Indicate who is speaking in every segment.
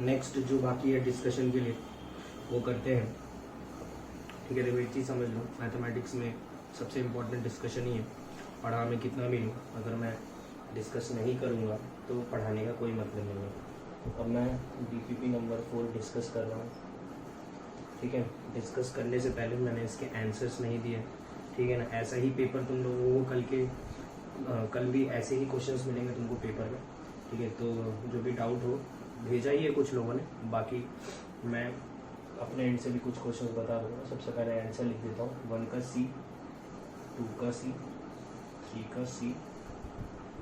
Speaker 1: Next जो बाकी है डिस्कशन के लिए वो करते हैं। ठीक है, देखो एक चीज़ समझ लो, मैथमेटिक्स में सबसे इम्पोर्टेंट डिस्कशन ही है। पढ़ा मैं कितना भी लूँ, अगर मैं डिस्कस नहीं करूँगा तो पढ़ाने का कोई मतलब नहीं है। अब मैं DPP नंबर 4 डिस्कस कर रहा हूँ। ठीक है, डिस्कस करने से पहले मैंने इसके आंसर्स नहीं दिए। ठीक है ना, ऐसा ही पेपर तुम लोगों को कल भी ऐसे ही क्वेश्चंस मिलेंगे तुमको पेपर में। ठीक है, तो जो भी डाउट हो भेजा ही है कुछ लोगों ने, बाकी मैं अपने एंड से भी कुछ क्वेश्चंस बता दूँगा। सबसे पहले आंसर लिख देता हूँ। 1 का C, 2 का C, 3 का C,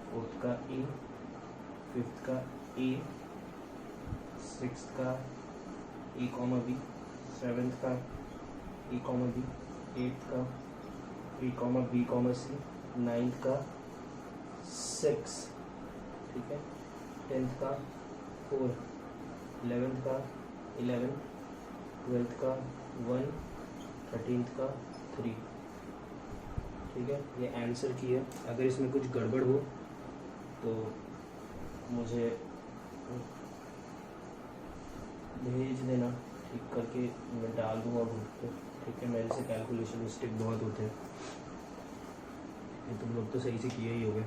Speaker 1: 4th का A, 5th का A, 6th का A, B, 7th का A, B, 8th का A, B, C, 9th का 6, ठीक है, 10th का 4, 11th का 11, 12th का 1, 13th का 3। ठीक है, ये आंसर की है। अगर इसमें कुछ गड़बड़ हो तो मुझे भेज देना, ठीक करके मैं डाल दूँगा ग्रुप पे। ठीक है, मेरे से कैलकुलेशन मिस्टेक बहुत होते हैं, तुम लोग तो सही से किए ही होगे,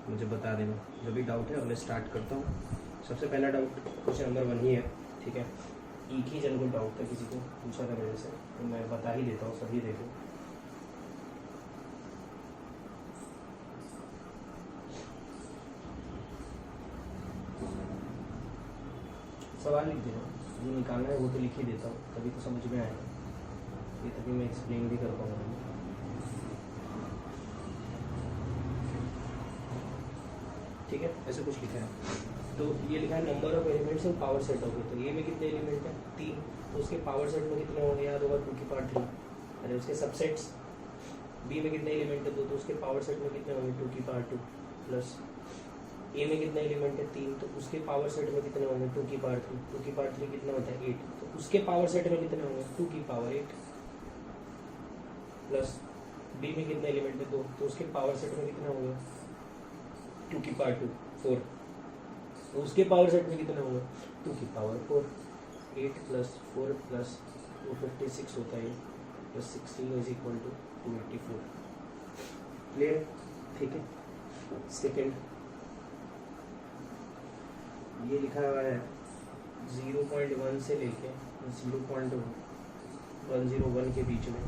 Speaker 1: मुझे बता देना जो भी डाउट है। अब मैं स्टार्ट करता हूँ। सबसे पहला डाउट क्वेश्चन नंबर 1 ही है। ठीक है, एक ही जन को डाउट था, किसी को पूछा था मेरे से, तो मैं बता ही देता हूँ, सभी देखो। सवाल लिख देना, जो निकालना है वो तो लिख ही देता हूँ, तभी तो समझ में आएगा, ये तभी मैं एक्सप्लेन भी कर पाऊँगा। ठीक है, ऐसे कुछ लिखा है। तो ये लिखा है number of elements in power set हो गए। तो ए में कितने एलिमेंट हैं? 3। तो उसके पावर सेट में कितने होंगे? याद होगा 2 की पावर 3। अरे उसके सबसेट्स बी में कितने एलिमेंट है? 2। तो उसके पावर सेट में कितने होंगे? 2 की पावर 2 प्लस ए में कितने एलिमेंट है? 3। तो उसके पावर सेट में कितने होंगे? 2 की पावर 3। 2 की पावर 3 कितना होता है? 8। तो उसके पावर सेट में कितने होंगे? 2 की पावर 8 प्लस बी में कितने एलिमेंट है? 2। तो उसके पावर सेट में कितने होंगे? 2 की पावर 2 4। तो उसके पावर सेट में कितने होंगे? 2 की पावर 4। 8 प्लस 4 प्लस 256 होता है, plus 16 is equal to 284। Clear? ठीक है। सेकेंड ये लिखा हुआ है 0.1 से लेके 0.101 के बीच में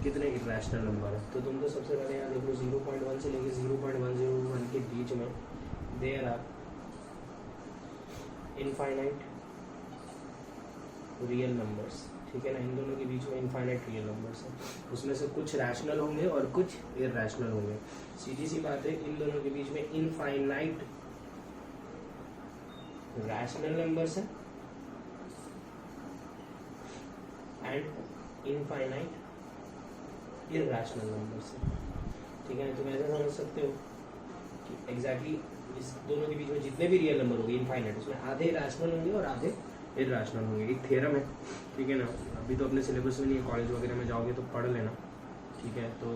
Speaker 1: कितने इरेशनल नंबर है। तो तुम तो सबसे पहले यहाँ देख लो, 0.1 से लेके 0.101 के बीच में there are infinite real numbers. ठीक है ना, इन दोनों के बीच में इनफाइनाइट रियल नंबर्स हैं, उसमें से कुछ रैशनल होंगे और कुछ इरेशनल होंगे। सीधी सी बात है, इन दोनों के बीच में इनफाइनाइट रैशनल नंबर्स हैं एंड इनफाइनाइट इरैशनल नंबर्स हैं। ठीक है, तुम ऐसा समझ सकते हो कि एग्जैक्टली इस दोनों के बीच में जितने भी रियल नंबर होंगे इनफाइनाइट, उसमें आधे रैशनल होंगे और आधे इरैशनल होंगे। एक थ्योरम है, ठीक है ना, अभी तो अपने सिलेबस में नहीं है, कॉलेज वगैरह में जाओगे तो पढ़ लेना। ठीक है, तो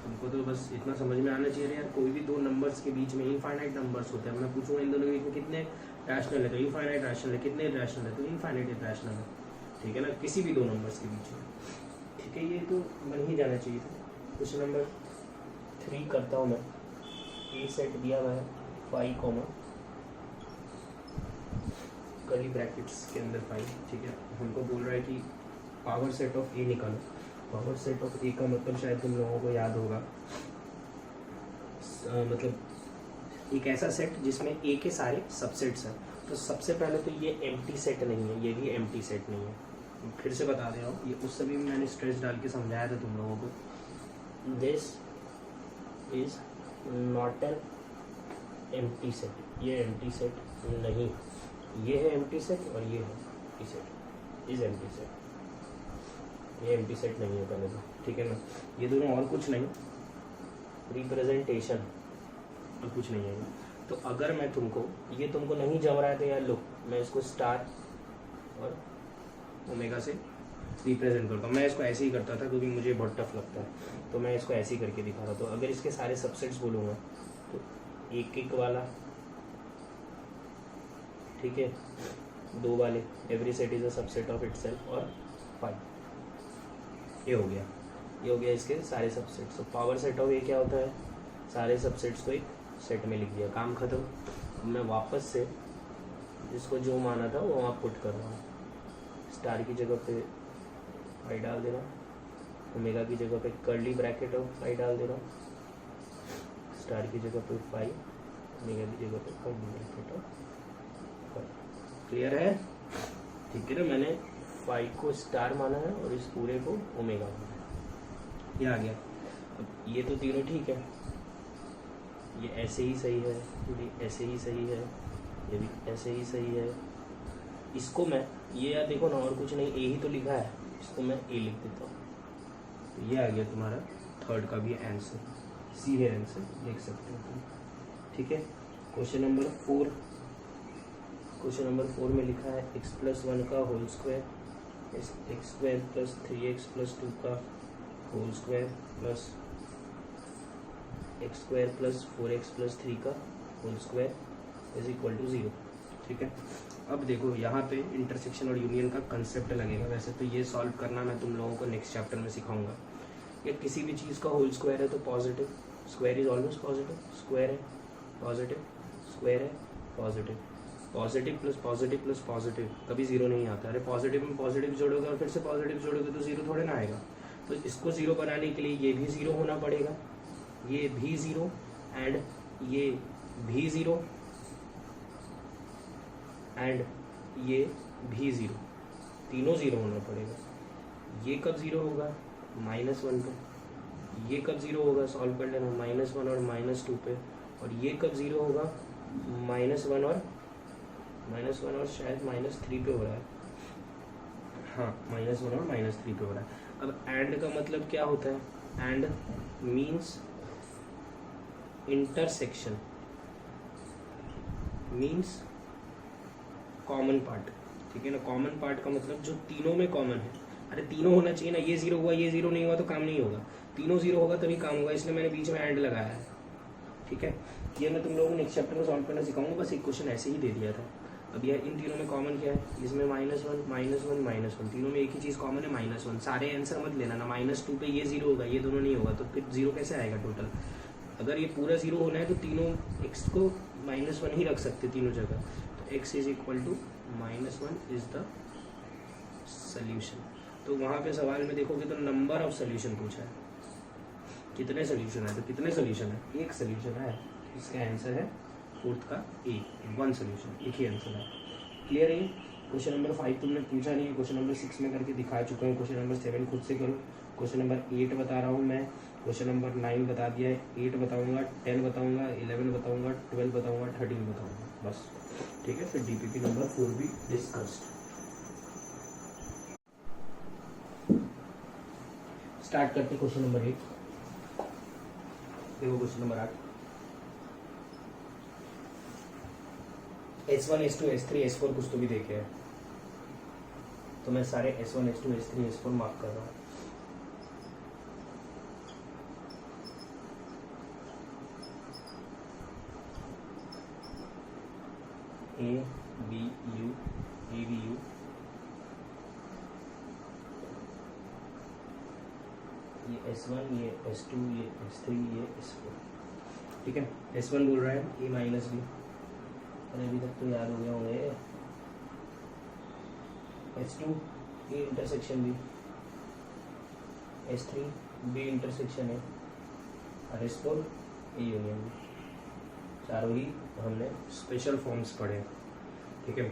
Speaker 1: तुमको तो बस इतना समझ में आना चाहिए यार, कोई भी दो नंबर्स के बीच में इनफाइनाइट नंबर्स होते हैं। मैं पूछूंगा इन दोनों के बीच में कितने रैशनल है, तो इनफाइनाइट रैशनल है, कितने रैशनल है, तो इनफाइनाइट इरैशनल है। ठीक है ना, किसी भी दो नंबर्स के बीच में। ठीक है, ये तो बन ही जाना चाहिए था। क्वेश्चन नंबर 3 करता हूँ मैं। ए सेट दिया हुआ है 5 कर्ली ब्रैकेट्स के अंदर 5। ठीक है, हमको बोल रहा है कि पावर सेट ऑफ ए निकालो। पावर सेट ऑफ ए का मतलब शायद तुम लोगों को याद होगा, मतलब एक ऐसा सेट जिसमें ए के सारे सबसेट्स हैं। तो सबसे पहले तो ये एम्प्टी सेट नहीं है, ये भी एम्प्टी सेट नहीं है। फिर से बता दे रहा हूँ, ये उस सभी में मैंने स्ट्रेस डाल के समझाया था तुम लोगों को। This is not an empty set, ये एम्प्टी सेट नहीं, ये है एम्प्टी सेट और ये है empty set, is empty set, ये एम्प्टी सेट नहीं है पहले तो। ठीक है ना, ये दोनों और कुछ नहीं, रिप्रेजेंटेशन और कुछ नहीं है। तो अगर मैं तुमको ये तुमको नहीं जम रहा है तो यार लो, मैं इसको स्टार और ओमेगा से रिप्रेजेंट करता हूँ। मैं इसको ऐसे ही करता था क्योंकि मुझे बहुत टफ लगता है, तो मैं इसको ऐसे ही करके दिखा रहा। तो अगर इसके सारे सबसेट्स बोलूँगा तो एक एक वाला, ठीक है, दो वाले, every set is a subset of itself और फाई। ये हो गया, ये हो गया इसके सारे सबसेट्स। तो पावर सेट ऑफ ए क्या होता है, सारे सबसेट्स को एक सेट में लिख दिया, काम खत्म। अब मैं वापस से जिसको जो माना था वो वहाँ पुट कर रहा हूँ। स्टार की जगह पे फाई डाल दे रहा हूँ, ओमेगा की जगह पे कर्ली ब्रैकेट ऑफ फाई डाल दे रहा हूँ, स्टार की जगह पे फाई, ओमेगा की जगह पे curly bracket of phi. Clear है? ठीक है ना, मैंने फाई को स्टार माना है और इस पूरे को ओमेगा माना है। ये आ गया। अब ये तो तीनों ठीक है, ये ऐसे ही सही है, ये ऐसे ही सही है, ये भी ऐसे ही सही है। इसको मैं ये यार देखो ना, और कुछ नहीं, ए ही तो लिखा है, इसको मैं ए लिख देता हूँ। तो ये आ गया तुम्हारा थर्ड का भी आंसर, सीधे आंसर देख सकते हो तुम। ठीक है, क्वेश्चन नंबर 4। क्वेश्चन नंबर 4 में लिखा है x+1 का होल स्क्वायर, x² + 3x + 2 का whole square plus x² + 4x + 3 का whole square is equal to 0। ठीक है, अब देखो यहाँ पे इंटरसेक्शन और यूनियन का कंसेप्ट लगेगा। वैसे तो ये सॉल्व करना मैं तुम लोगों को नेक्स्ट चैप्टर में सिखाऊंगा। या किसी भी चीज़ का होल स्क्वायर है तो positive, square is always positive, square है पॉजिटिव, स्क्वायर है positive, positive plus positive plus positive कभी जीरो नहीं आता। अरे पॉजिटिव में पॉजिटिव जोड़ोगे और फिर से पॉजिटिव जोड़ोगे तो जीरो थोड़े ना आएगा। तो इसको जीरो बनाने के लिए ये भी जीरो होना पड़ेगा, ये भी जीरो एंड ये भी जीरो एंड ये भी ज़ीरो, तीनों ज़ीरो होना पड़ेगा। ये कब ज़ीरो होगा, -1 पे। ये कब ज़ीरो होगा, सॉल्व कर लेना, -1 और -2 पे। और ये कब ज़ीरो होगा, -1 और शायद -3 पे हो रहा है। हाँ, -1 और -3 पे हो रहा है। अब एंड का मतलब क्या होता है, and means intersection, means common part. ठीक है ना, कॉमन पार्ट का मतलब जो तीनों में कॉमन है। अरे तीनों होना चाहिए ना, ये जीरो हुआ ये जीरो नहीं हुआ तो काम नहीं होगा, तीनों जीरो होगा तभी काम होगा, इसलिए मैंने बीच में एंड लगाया है। ठीक है, ये मैं तुम लोगों को नेक्स्ट चैप्टर में सॉल्व करना सिखाऊंगा, बस एक क्वेश्चन ऐसे ही दे दिया था। अब यह इन तीनों में कॉमन क्या है, इसमें -1 तीनों में एक ही चीज़ कॉमन है, -1। सारे आंसर मत लेना ना, -2 पे ये जीरो होगा ये दोनों नहीं होगा तो फिर जीरो कैसे आएगा टोटल। अगर ये पूरा जीरो होना है तो तीनों एक्स को -1 ही रख सकते तीनों जगह। तो x is equal to -1 is the solution. तो वहाँ पे सवाल में देखोगे तो नंबर ऑफ सॉल्यूशन पूछा है, कितने सॉल्यूशन है, तो कितने सॉल्यूशन है, एक सॉल्यूशन है। इसका आंसर है फोर्थ का ए, 1 सॉल्यूशन, एक ही आंसर है। क्लियर है? क्वेश्चन नंबर 5 तुमने पूछा नहीं है, क्वेश्चन नंबर 6 में करके दिखा चुका हूँ। क्वेश्चन नंबर 7 खुद से करो। क्वेश्चन नंबर 8 बता रहा हूँ मैं, क्वेश्चन नंबर 9 बता दिया है, 8 बताऊँगा, 10 बताऊँगा, 11 बताऊँगा, 12 बताऊँगा, 13 बताऊँगा, बस। ठीक है, फिर डीपीपी नंबर 4 भी डिस्कस्ड। स्टार्ट करते क्वेश्चन नंबर 8। देखो question number 8, S1 S2 S3 S4 कुछ तो भी देखे हैं, तो मैं सारे S1 S2 S3 S4 mark कर रहा हूँ। A B U A B U, ये S1 ये S2 ये S3 ये S4। ठीक है, S1 बोल रहा है A माइनस बी, अरे अभी तक तो याद हो गया होंगे। S2 A intersection B, S3 B intersection A और S4 A यूनियन B। चारों ही हमने स्पेशल फॉर्म्स पढ़े। ठीक है,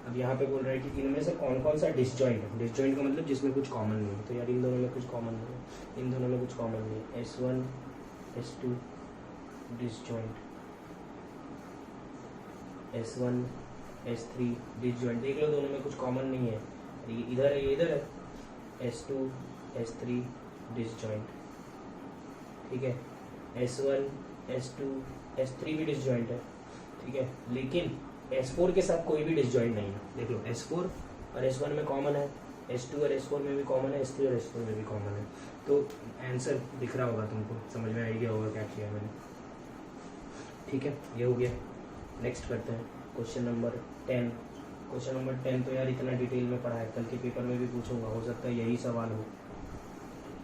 Speaker 1: अब यहाँ पे बोल रहा है कि इनमें से कौन कौन सा डिसजॉइंट है। डिसजॉइंट का मतलब जिसमें कुछ कॉमन नहीं है, तो यार इन दोनों में कुछ कॉमन नहीं है, इन दोनों में कुछ कॉमन नहीं है। S1 S2 disjoint, S1 S3 disjoint, देख लो दोनों में कुछ कॉमन नहीं है, ये इधर है ये इधर है। S2 S3 disjoint. ठीक है, S1 S2 S3 भी डिसजॉइंट है। ठीक है, लेकिन S4 के साथ कोई भी डिसजॉइंट नहीं है। देख लो S4 और S1 में कॉमन है, S2 और S4 में भी कॉमन है, S3 और S4 में भी कॉमन है। तो आंसर दिख रहा होगा तुमको, समझ में आइडिया होगा क्या किया मैंने। ठीक है, ये हो गया। नेक्स्ट करते हैं क्वेश्चन नंबर 10। क्वेश्चन नंबर 10 तो यार इतना डिटेल में पढ़ा है, कल के पेपर में भी पूछूंगा, हो सकता है यही सवाल हो,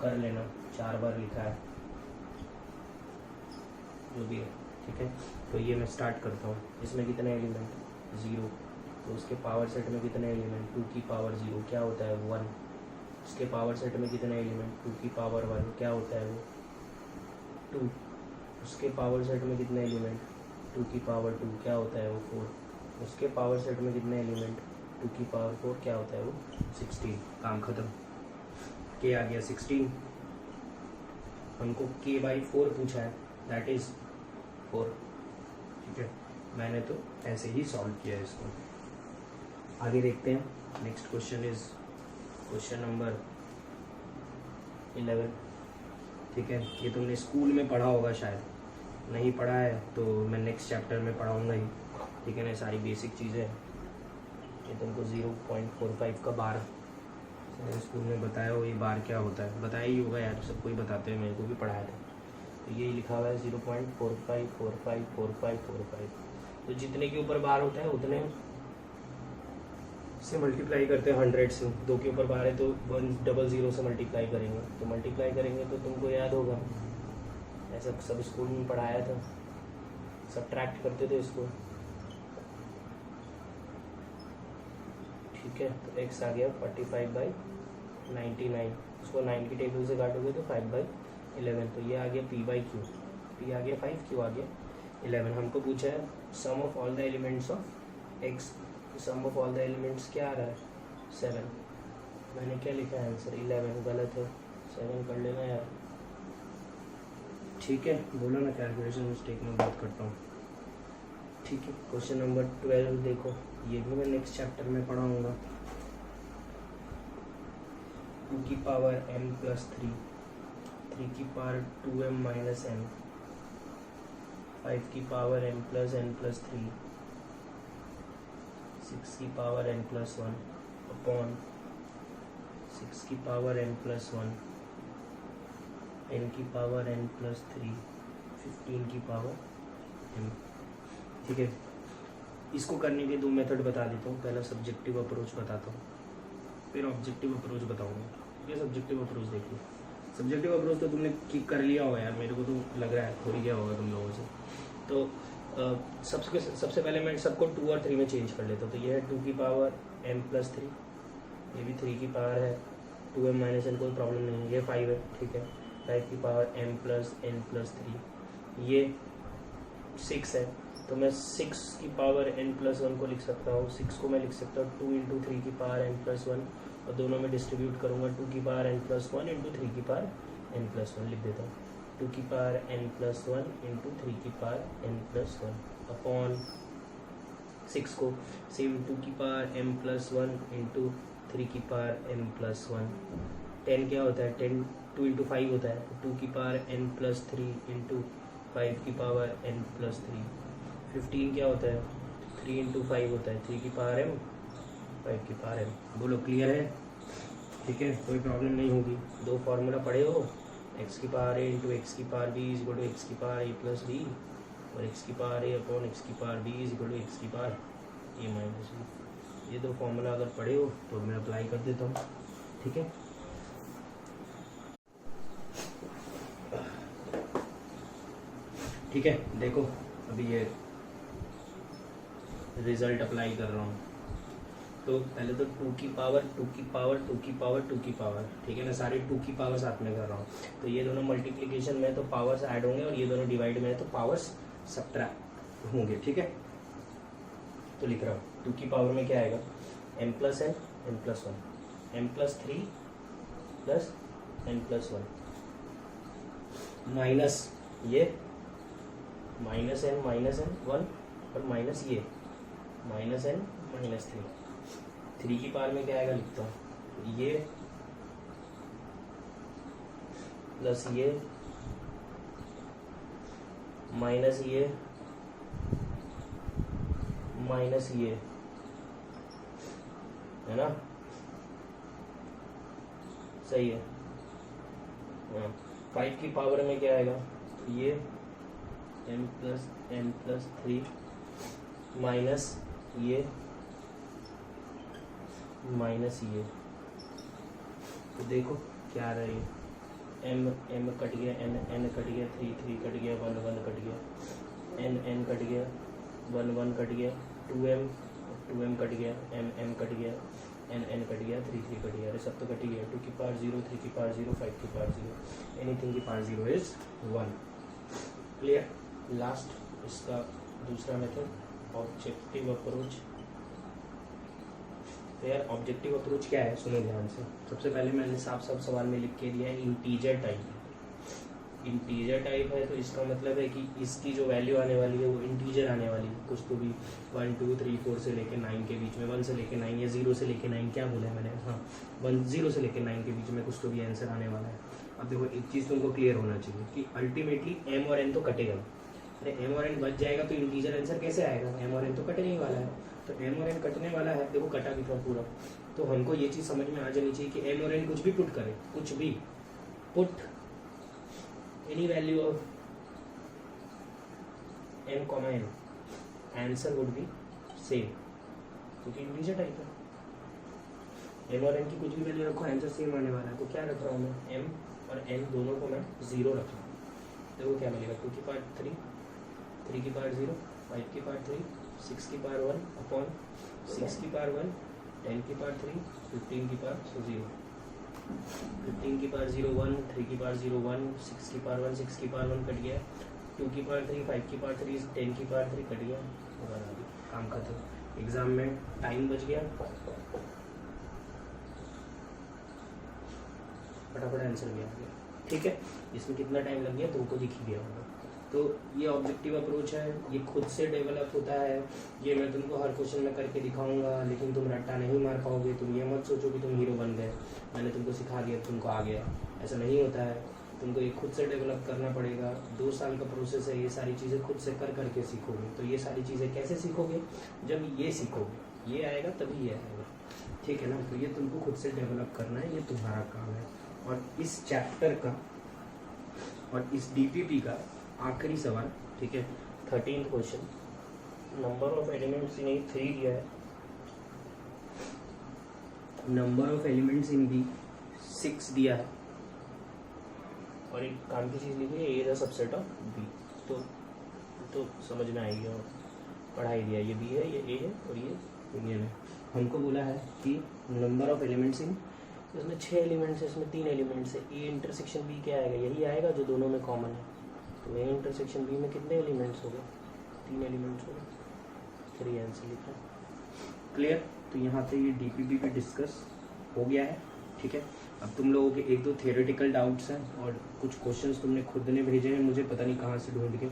Speaker 1: कर लेना, 4 बार लिखा है जो भी है, ठीक है। तो ये मैं स्टार्ट करता हूँ। इसमें कितने एलिमेंट, 0, तो उसके पावर सेट में कितने एलिमेंट, 2 की पावर 0 क्या होता है 1, उसके पावर सेट में कितने एलिमेंट, 2 की पावर 1 क्या होता है वो 2, उसके पावर सेट में कितने एलिमेंट, 2 की पावर 2 क्या होता है वो 4, उसके पावर सेट में कितने एलिमेंट, 2 की पावर 4 क्या होता है वो 16। काम खत्म। के आ गया 16, हमको k बाई 4 पूछा है, दैट इज 4, ठीक है। मैंने तो ऐसे ही सॉल्व किया है इसको। आगे देखते हैं। Next question is question number 11, ठीक है। ये तुमने स्कूल में पढ़ा होगा, शायद नहीं पढ़ा है तो मैं नेक्स्ट चैप्टर में पढ़ाऊँगा ही, ठीक है ना। सारी बेसिक चीज़ें ये तुमको 0.45 का बार स्कूल में बताया हो, ये बार क्या होता है बताया ही होगा यार, सबको ही बताते हैं, मेरे को भी पढ़ाया था। तो ये लिखा हुआ है 0.45454545, तो जितने के ऊपर बार होता है उतने से मल्टीप्लाई करते हैं 100 से। 2 के ऊपर बार है तो 100 से मल्टीप्लाई करेंगे, तो मल्टीप्लाई करेंगे तो तुमको याद होगा, ऐसा सब स्कूल में पढ़ाया था, सब्ट्रैक्ट करते थे इसको, ठीक है। तो x आ गया 45/99, उसको 9 की टेबल से काटोगे तो 5/11, तो ये आ गया p/q, p आ गया 5, q आ गया 11। हमको पूछा है sum of all the elements of x, sum of all the elements क्या आ रहा है 7, मैंने क्या लिखा है आंसर 11, गलत है, 7 कर लेना यार, ठीक है। बोलो ना कैलकुलेशन मिस्टेक में बात करता हूँ, ठीक है। क्वेश्चन नंबर 12 देखो, ये भी मैं नेक्स्ट चैप्टर में पढ़ाऊँगा। 2 की पावर m प्लस 3, 3 की पावर 2m माइनस m, 5 की power m plus n plus 3, 6 की पावर n प्लस 1 अपॉन 6 की पावर n प्लस 1, n की पावर n प्लस 3, 15 की पावर m, ठीक है। इसको करने के 2 मेथड बता देता हूँ, पहला सब्जेक्टिव अप्रोच बताता हूँ, फिर ऑब्जेक्टिव अप्रोच बताऊँगा, ठीक है। सब्जेक्टिव अप्रोच देखिए, सब्जेक्टिव अप्रोच तो तुमने किक कर लिया होगा यार, मेरे को तो लग रहा है हो ही गया होगा तुम लोगों से। तो सबसे पहले मैं सबको 2 और 3 में चेंज कर लेता हूँ। तो ये है 2 की पावर m प्लस 3, ये भी 3 की पावर है, 2m माइनस n कोई प्रॉब्लम नहीं है, ये 5 है, ठीक है। 5 की power m plus n plus 3, ये 6 है, तो मैं 6 की पावर n प्लस 1 को लिख सकता हूँ, 6 को मैं लिख सकता हूँ 2 इंटू 3 की पावर n प्लस 1, और दोनों में डिस्ट्रीब्यूट करूँगा 2 की पावर n प्लस 1 इंटू 3 की पावर n प्लस 1 लिख देता हूँ। 2 की पावर n प्लस 1 इंटू 3 की पावर n प्लस 1 अपॉन 6 को सेम 2 की पावर m प्लस 1 इंटू 3 की पावर m प्लस 1, 10 क्या होता है 10 2 इंटू 5 होता है, 2 की पावर n प्लस 3 इंटू 5 की पावर n प्लस 3, 15 क्या होता है 3 इंटू 5 होता है, 3 की पावर m 5 की पावर m। बोलो क्लियर है, ठीक है, कोई प्रॉब्लम नहीं होगी। 2 फार्मूला पढ़े हो, x की पावर a इंटू एक्स की power b is equal to x की पावर a प्लस b, और x की पावर a अपॉन एक्स की power b is equal to x की पावर a माइनस b। ये 2 फार्मूला अगर पढ़े हो तो मैं अप्लाई कर देता हूँ, ठीक है। ठीक है, देखो अभी ये रिजल्ट अप्लाई कर रहा हूँ। तो पहले तो 2 की पावर 2 की पावर 2 की पावर 2 की पावर, ठीक है ना, सारे 2 की पावर साथ में कर रहा हूँ। तो ये दोनों मल्टीप्लिकेशन में तो पावर्स ऐड होंगे, और ये दोनों डिवाइड में है तो पावर्स सब्ट्रैक्ट होंगे, ठीक है। तो लिख रहा हूँ 2 की पावर में क्या आएगा m plus n n plus 1, m plus 3 plus n plus 1, minus ये माइनस n 1, और माइनस ये माइनस n माइनस 3 की पावर में क्या आएगा लिखता हूँ, ये प्लस ये माइनस ये माइनस ये, है ना, सही है। 5 की पावर में क्या आएगा, ये m plus n plus 3 minus ये माइनस ये, तो देखो क्या आ रहा है, एम एम कट गया, एन एन कट गया, 3 3 कट गया, 1 1 कट गया, एन एन कट गया, 1 1 कट गया, 2m कट गया, m कट गया, एन एन कट गया, 3 3 कट गया, अरे सब तो कट ही गया, 2 की पावर 0, 3 की पावर 0, 5 की पावर 0, एनीथिंग की पावर 0 इज 1। क्लियर। लास्ट इसका दूसरा मेथड ऑब्जेक्टिव अप्रोच। तो यार ऑब्जेक्टिव अप्रोच क्या है, सुनो ध्यान से। सबसे पहले मैंने साफ साफ सवाल में लिख के दिया है इंटीजर टाइप। इंटीजर टाइप है तो इसका मतलब है कि इसकी जो वैल्यू आने वाली है वो इंटीजर आने वाली है, कुछ तो भी 1 2 3 4 से लेके 9 के बीच में, 1 से लेके 9 या 0 से लेके 9, क्या बोला है मैंने, हाँ 0 से लेके 9 के बीच में कुछ तो भी आंसर आने वाला है। अब देखो एक चीज़ तुमको क्लियर होना चाहिए कि अल्टीमेटली m और n तो कटेगा। अरे m और n बच जाएगा तो इंटीजर आंसर कैसे आएगा, m और n तो कटने ही वाला है, तो m और n कटने वाला है। देखो कटा भी था पूरा, तो हमको ये चीज़ समझ में आ जानी चाहिए कि m और n कुछ भी पुट करे, कुछ भी put any value of m, n, answer would be same, क्योंकि इंटीजर टाइप है। m और n की कुछ भी वैल्यू रखो आंसर सेम आने वाला है। तो क्या रख रहा हूँ मैं, m और n दोनों को मैं 0 रख रहा हूँ। देखो क्या मिलेगा, 2 की पावर 3, 3 की पावर 0, 5 की पावर 3, 6 की पावर 1 अपॉन 6 की पावर 1, 10 की पावर 3, 15 की पावर 0, 15 की पावर 0 1, 3 की पावर 0 1, 6 की पावर 1, 6 की पावर 1 कट गया, 2 की पावर 3, 5 की पावर 3, 10 की पावर 3 कट गया, काम खत्म। एग्जाम में टाइम बच गया, फटाफट आंसर भी आ गया। ठीक है, इसमें कितना टाइम लग गया तुमको दिख ही गया होगा। तो ये ऑब्जेक्टिव अप्रोच है, ये खुद से डेवलप होता है। ये मैं तुमको हर क्वेश्चन में करके दिखाऊंगा, लेकिन तुम रट्टा नहीं मार पाओगे। तुम ये मत सोचो कि तुम हीरो बन गए, मैंने तुमको सिखा दिया तुमको आ गया, ऐसा नहीं होता है। तुमको ये खुद से डेवलप करना पड़ेगा। 2 साल का प्रोसेस है, ये सारी चीज़ें खुद से कर करके सीखोगे। तो ये सारी चीज़ें कैसे सीखोगे, जब ये सीखोगे, ये आएगा तभी ये आएगा। ठीक है ना, तो ये तुमको खुद से डेवलप करना है, ये तुम्हारा काम है। और इस चैप्टर का और इस डीपीपी का आखिरी सवाल, ठीक है, 13th question, number of elements in A 3 दिया है, number of elements in B 6 दिया है, और एक काम की चीज़ लिखी है ए द सबसेट ऑफ बी। तो समझ में आएगी, और पढ़ाई दिया, ये बी है, ये ए है, और ये यूनियन है। हमको बोला है कि नंबर ऑफ एलिमेंट्स इन, इसमें 6 एलिमेंट्स है, इसमें 3 एलिमेंट्स है, ए इंटरसेक्शन बी क्या आएगा, यही आएगा जो दोनों में कॉमन है। तो ए इंटरसेक्शन बी में कितने एलिमेंट्स हो गए, 3 एलिमेंट्स हो गए, 3 आंसर लिखा है। क्लियर। तो यहाँ पे ये डीपीपी पे डिस्कस हो गया है। ठीक है, अब तुम लोगों के 1-2 थियोरेटिकल डाउट्स हैं, और कुछ क्वेश्चंस तुमने खुद ने भेजे हैं मुझे, पता नहीं कहाँ से ढूंढ के।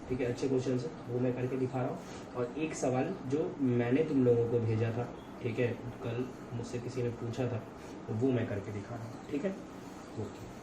Speaker 1: ठीक है, अच्छे क्वेश्चन है, वो मैं करके दिखा रहा हूँ। और एक सवाल जो मैंने तुम लोगों को भेजा था, ठीक है, कल मुझसे किसी ने पूछा था, वो मैं करके दिखा रहा हूँ। ठीक है, ओके।